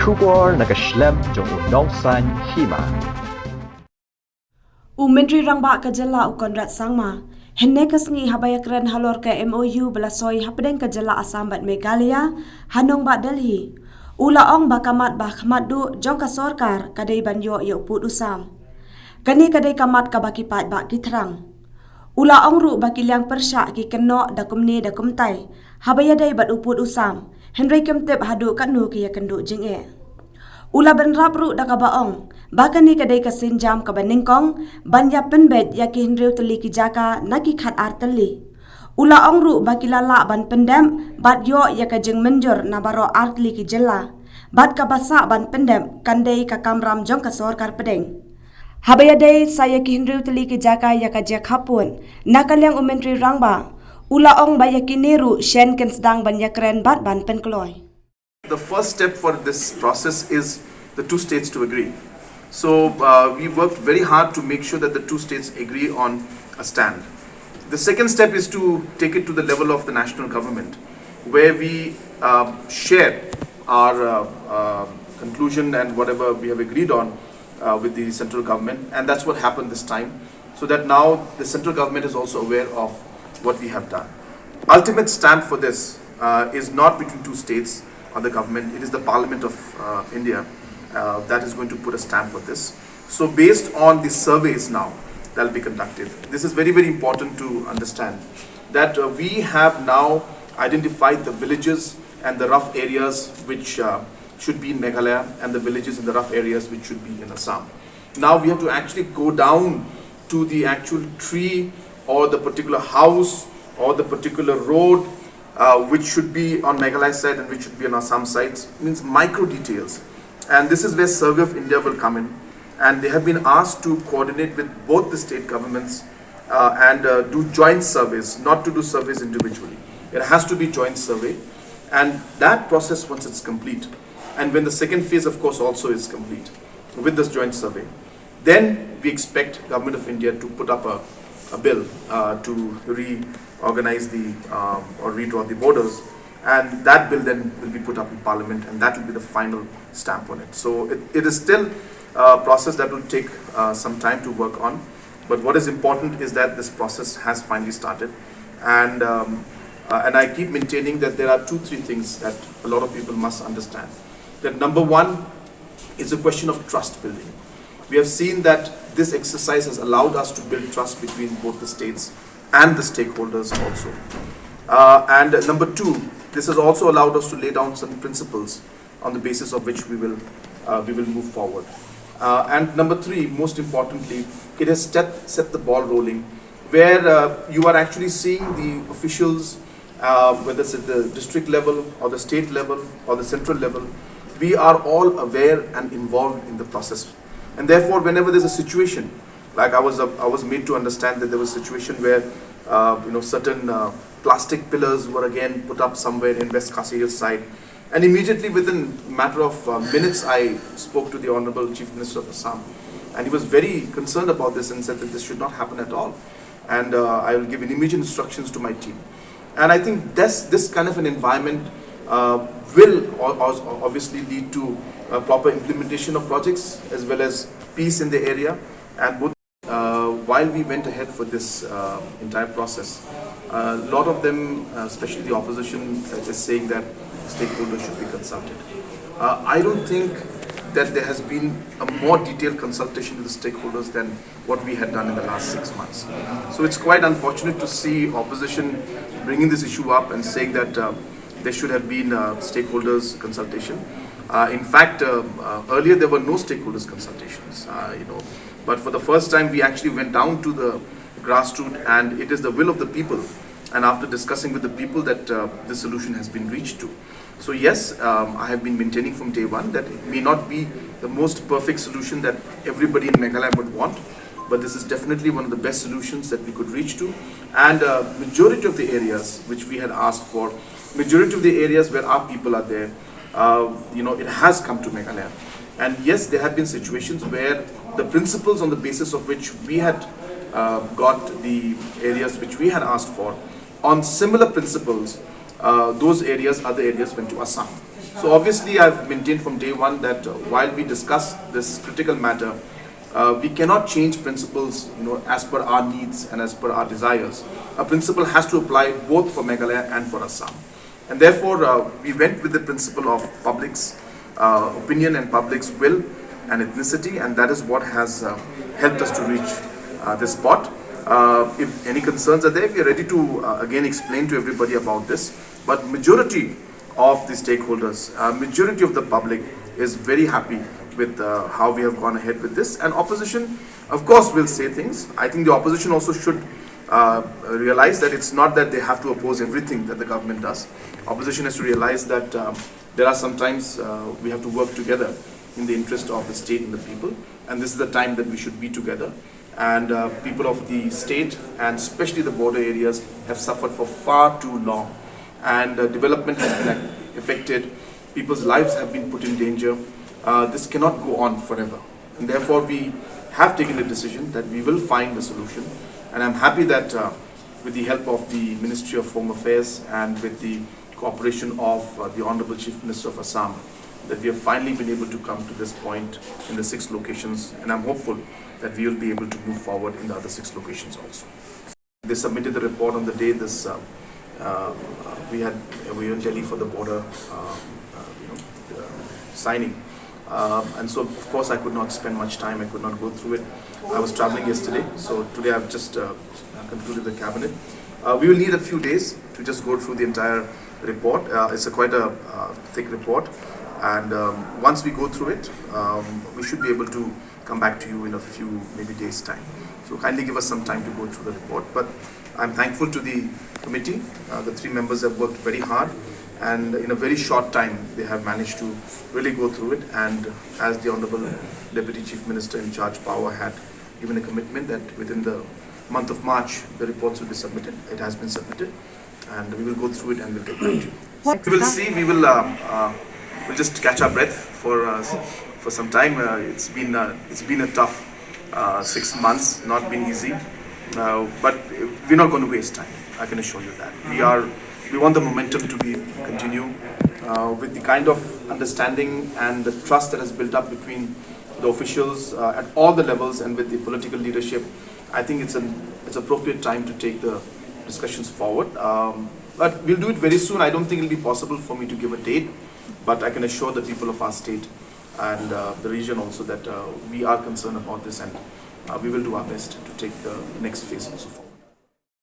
Shubor nakaslem jong nongsan Hima. Menteri Rangba ka Jylla ukonrat sangma. Henne kasngi Ïakren halor ke MOU belasoi hapdeng ka Jylla Assam bat Meghalaya, hanong ba Delhi. Ulaong ba Khmat ba Khmat du jong ka sorkar kadai banyo ya uput usam. Kani kadai Khmat ka baki pat ba kithrang. Ulaong ru baki liang persya ki keno da kumni da kumtai. Habaya dai bat uput usam. Henry kemtep hadu kanu ki ya kendu jinge. Ula benrap ru da kabaong, baka ni kadai kasinjam kabaningkong, banya penbet ya ki Henry Tylli ki Jaka na ki khat ar Tylli. Ula ong ru baki lala ban pendem, bat yo ya ka jeng menjor na baro ar Tylli ki Jylla. Bat ka basa ban pendem, kandai ka kamram jong ka sorkar pedeng. Habaya day saya ki Henry Tylli ki Jaka ya ka Khappud, na kalyang Menteri Rangba. Ula ong ba ya ki niru shen ken sedang ban Ïakren bat ban penkloy. The first step for this process is the two states to agree. So we worked very hard to make sure that the two states agree on a stand. The second step is to take it to the level of the national government, where we share our conclusion and whatever we have agreed on with the central government, and that's what happened this time. So that now the central government is also aware of what we have done. Ultimate stand for this is not between two states or the government, it is the Parliament of India that is going to put a stamp on this. So based on the surveys now that will be conducted, this is very, very important to understand that we have now identified the villages and the rough areas which should be in Meghalaya and the villages in the rough areas which should be in Assam. Now we have to actually go down to the actual tree or the particular house or the particular road which should be on Meghalaya side and which should be on Assam sides, means micro details. And this is where Survey of India will come in. And they have been asked to coordinate with both the state governments and do joint surveys, not to do surveys individually. It has to be joint survey. And that process, once it's complete, and when the second phase, of course, also is complete with this joint survey, then we expect Government of India to put up a bill to reorganize the or redraw the borders, and that bill then will be put up in Parliament, and that will be the final stamp on it. So it is still a process that will take some time to work on, but what is important is that this process has finally started, and I keep maintaining that there are 2-3 things that a lot of people must understand. That number one is a question of trust building. We have seen that this exercise has allowed us to build trust between both the states and the stakeholders also. And number two, this has also allowed us to lay down some principles on the basis of which we will move forward. And number three, most importantly, it has set the ball rolling, where you are actually seeing the officials, whether it's at the district level or the state level or the central level, we are all aware and involved in the process. And therefore, whenever there's a situation, like I was made to understand that there was a situation where certain plastic pillars were again put up somewhere in West Khasi Hills side, and immediately within a matter of minutes, I spoke to the Honorable Chief Minister of Assam, and he was very concerned about this and said that this should not happen at all, and I will give immediate instructions to my team. And I think this kind of an environment will obviously lead to proper implementation of projects as well as peace in the area. And both, while we went ahead for this entire process, a lot of them, especially the opposition, is saying that stakeholders should be consulted. I don't think that there has been a more detailed consultation with the stakeholders than what we had done in the last 6 months. So it's quite unfortunate to see opposition bringing this issue up and saying that there should have been stakeholders consultation. In fact, earlier there were no stakeholders consultations, but for the first time we actually went down to the grassroots, and it is the will of the people, and after discussing with the people, that the solution has been reached to. So yes, I have been maintaining from day one that it may not be the most perfect solution that everybody in Meghalaya would want, but this is definitely one of the best solutions that we could reach to. And majority of the areas which we had asked for, majority of the areas where our people are there, it has come to Meghalaya. And yes, there have been situations where the principles on the basis of which we had got the areas which we had asked for, on similar principles, those areas, other areas went to Assam. So obviously I've maintained from day one that while we discuss this critical matter, we cannot change principles, as per our needs and as per our desires. A principle has to apply both for Meghalaya and for Assam. And therefore, we went with the principle of public's opinion and public's will and ethnicity, and that is what has helped us to reach this spot. If any concerns are there, we are ready to again explain to everybody about this. But majority of the stakeholders, majority of the public is very happy with how we have gone ahead with this. And opposition, of course, will say things. I think the opposition also should realize that it's not that they have to oppose everything that the government does. Opposition has to realize that there are sometimes we have to work together in the interest of the state and the people. And this is the time that we should be together. And people of the state, and especially the border areas, have suffered for far too long. And development has been affected. People's lives have been put in danger. This cannot go on forever. And therefore, we have taken a decision that we will find a solution. And I'm happy that with the help of the Ministry of Home Affairs and with the cooperation of the Honorable Chief Minister of Assam, that we have finally been able to come to this point in the 6 locations. And I'm hopeful that we will be able to move forward in the other 6 locations also. They submitted the report on the day this we were in Delhi for the border signing. And so, of course, I could not spend much time. I could not go through it. I was traveling yesterday, so today I've just concluded the cabinet. We will need a few days to just go through the entire report. It's quite a thick report, and once we go through it, we should be able to come back to you in a few maybe days' time. So kindly give us some time to go through the report. But I'm thankful to the committee. The 3 members have worked very hard, and in a very short time they have managed to really go through it. And as the Honorable Deputy Chief Minister in charge Power had given a commitment that within the month of March the reports will be submitted, it has been submitted, and we will go through it and we'll get back to you. We will see. We'll just catch our breath for some time. It's been a tough 6 months, not been easy, but we're not going to waste time. I can assure you that we want the momentum to continue with the kind of understanding and the trust that has built up between the officials at all the levels and with the political leadership. I think it's appropriate time to take the discussions forward. But we'll do it very soon. I don't think it'll be possible for me to give a date, but I can assure the people of our state and the region also that we are concerned about this, and we will do our best to take the next phase also forward.